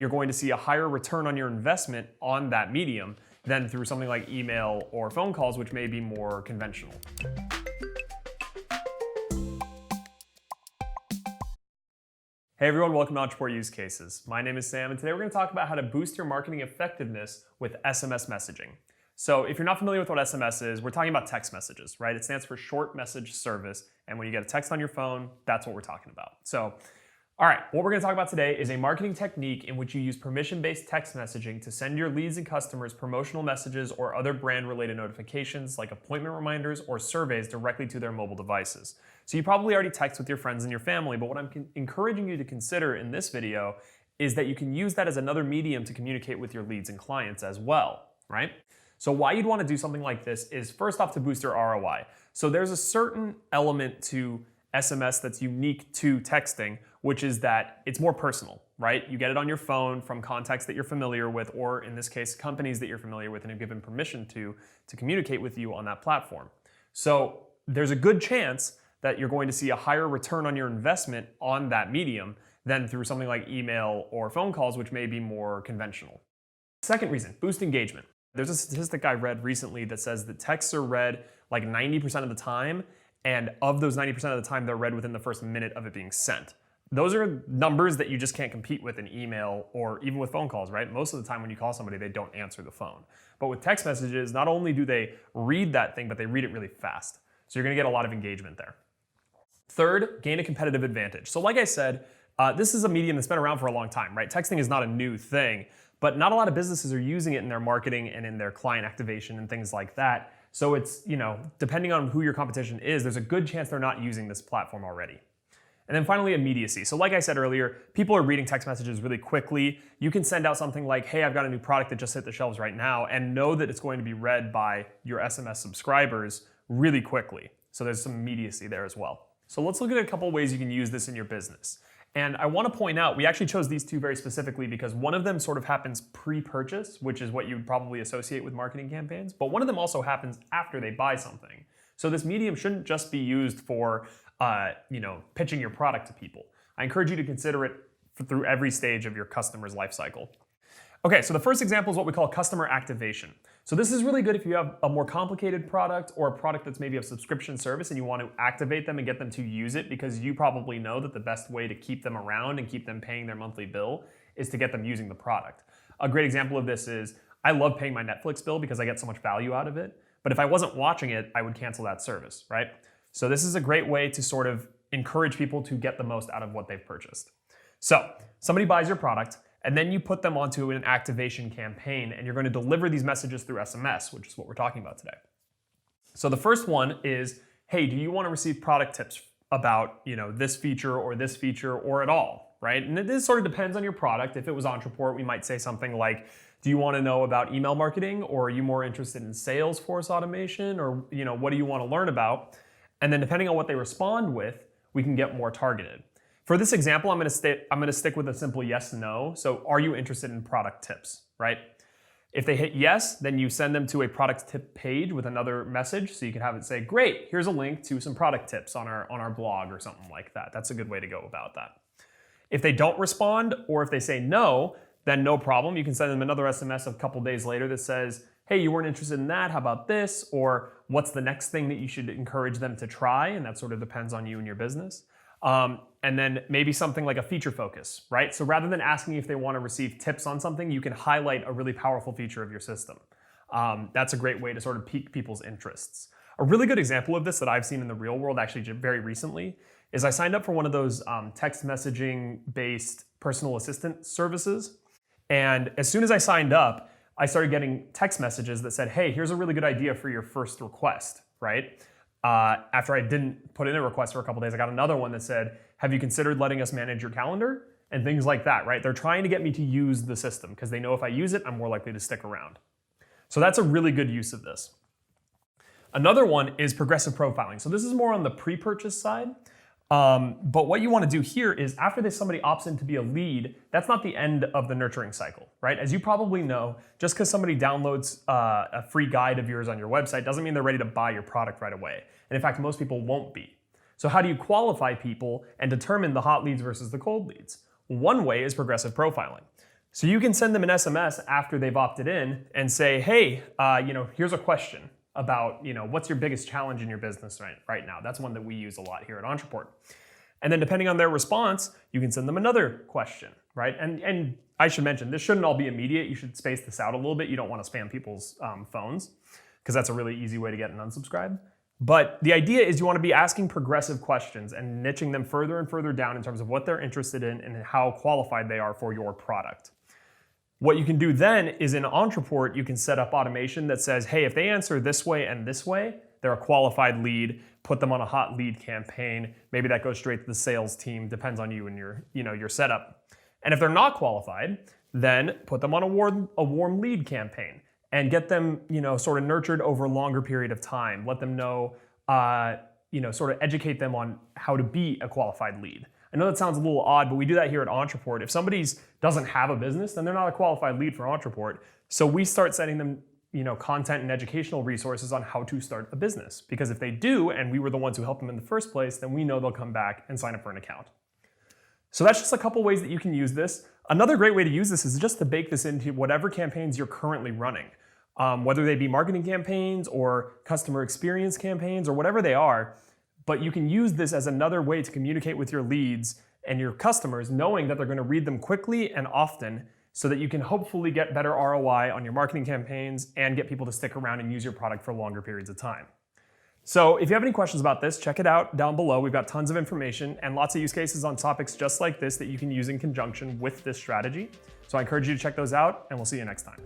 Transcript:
you're going to see a higher return on your investment on that medium than through something like email or phone calls, which may be more conventional. Hey everyone, welcome to Ontraport Use Cases. My name is Sam, and today we're going to talk about how to boost your marketing effectiveness with SMS messaging. So if you're not familiar with what SMS is, we're talking about text messages, right? It stands for short message service, and when you get a text on your phone, that's what we're talking about. So, all right, what we're going to talk about today is a marketing technique in which you use permission-based text messaging to send your leads and customers promotional messages or other brand-related notifications like appointment reminders or surveys directly to their mobile devices. So you probably already text with your friends and your family, but what I'm encouraging you to consider in this video is that you can use that as another medium to communicate with your leads and clients as well, right? So why you'd want to do something like this is first off to boost your ROI. So there's a certain element to SMS that's unique to texting, which is that it's more personal, right? You get it on your phone from contacts that you're familiar with, or in this case, companies that you're familiar with and have given permission to communicate with you on that platform. So there's a good chance that you're going to see a higher return on your investment on that medium than through something like email or phone calls, which may be more conventional. Second reason, boost engagement. There's a statistic I read recently that says that texts are read like 90% of the time, and of those 90% of the time, they're read within the first minute of it being sent. Those are numbers that you just can't compete with in email or even with phone calls, right? Most of the time when you call somebody, they don't answer the phone. But with text messages, not only do they read that thing, but they read it really fast. So you're gonna get a lot of engagement there. Third, gain a competitive advantage. So like I said, this is a medium that's been around for a long time, right? Texting is not a new thing, but not a lot of businesses are using it in their marketing and in their client activation and things like that. So it's, depending on who your competition is, there's a good chance they're not using this platform already. And then finally, immediacy. So like I said earlier, people are reading text messages really quickly. You can send out something like, hey, I've got a new product that just hit the shelves right now, and know that it's going to be read by your SMS subscribers really quickly. So there's some immediacy there as well. So let's look at a couple ways you can use this in your business. And I want to point out, we actually chose these two very specifically because one of them sort of happens pre-purchase, which is what you would probably associate with marketing campaigns, but one of them also happens after they buy something. So this medium shouldn't just be used for pitching your product to people. I encourage you to consider it through every stage of your customer's life cycle. Okay, so the first example is what we call customer activation. So this is really good if you have a more complicated product or a product that's maybe a subscription service and you want to activate them and get them to use it, because you probably know that the best way to keep them around and keep them paying their monthly bill is to get them using the product. A great example of this is, I love paying my Netflix bill because I get so much value out of it, but if I wasn't watching it, I would cancel that service, right? So this is a great way to sort of encourage people to get the most out of what they've purchased. So somebody buys your product, and then you put them onto an activation campaign, and you're going to deliver these messages through SMS, which is what we're talking about today. So the first one is, hey, do you want to receive product tips about this feature or at all, right? And this sort of depends on your product. If it was Ontraport, we might say something like, do you want to know about email marketing, or are you more interested in Salesforce automation, or what do you want to learn about? And then depending on what they respond with, we can get more targeted. For this example, I'm going to stick with a simple yes, no. So are you interested in product tips, right? If they hit yes, then you send them to a product tip page with another message. So you can have it say, great, here's a link to some product tips on our blog or something like that. That's a good way to go about that. If they don't respond, or if they say no, then no problem. You can send them another SMS a couple days later that says, hey, you weren't interested in that, how about this? Or what's the next thing that you should encourage them to try? And that sort of depends on you and your business. And then maybe something like a feature focus, right? So rather than asking if they want to receive tips on something, you can highlight a really powerful feature of your system. That's a great way to sort of pique people's interests. A really good example of this that I've seen in the real world actually very recently is I signed up for one of those text messaging based personal assistant services. And as soon as I signed up, I started getting text messages that said, hey, here's a really good idea for your first request, right? After I didn't put in a request for a couple days, I got another one that said, have you considered letting us manage your calendar? And things like that, right? They're trying to get me to use the system because they know if I use it, I'm more likely to stick around. So that's a really good use of this. Another one is progressive profiling. So this is more on the pre-purchase side. But what you want to do here is after somebody opts in to be a lead, that's not the end of the nurturing cycle, right? As you probably know, just because somebody downloads a free guide of yours on your website doesn't mean they're ready to buy your product right away. And in fact, most people won't be. So how do you qualify people and determine the hot leads versus the cold leads? One way is progressive profiling. So you can send them an SMS after they've opted in and say, hey, here's a question about, what's your biggest challenge in your business right now? That's one that we use a lot here at Ontraport. And then depending on their response, you can send them another question, right? And I should mention, this shouldn't all be immediate. You should space this out a little bit. You don't want to spam people's phones because that's a really easy way to get an unsubscribe. But the idea is you want to be asking progressive questions and niching them further and further down in terms of what they're interested in and how qualified they are for your product. What you can do then is in Ontraport, you can set up automation that says, hey, if they answer this way and this way, they're a qualified lead, put them on a hot lead campaign. Maybe that goes straight to the sales team, depends on you and your setup. And if they're not qualified, then put them on a warm lead campaign and get them, sort of nurtured over a longer period of time. Let them know, sort of educate them on how to be a qualified lead. I know that sounds a little odd, but we do that here at Ontraport. If somebody doesn't have a business, then they're not a qualified lead for Ontraport. So we start sending them, content and educational resources on how to start a business. Because if they do, and we were the ones who helped them in the first place, then we know they'll come back and sign up for an account. So that's just a couple ways that you can use this. Another great way to use this is just to bake this into whatever campaigns you're currently running. Whether they be marketing campaigns or customer experience campaigns or whatever they are, but you can use this as another way to communicate with your leads and your customers, knowing that they're going to read them quickly and often so that you can hopefully get better ROI on your marketing campaigns and get people to stick around and use your product for longer periods of time. So if you have any questions about this, check it out down below. We've got tons of information and lots of use cases on topics just like this that you can use in conjunction with this strategy. So I encourage you to check those out, and we'll see you next time.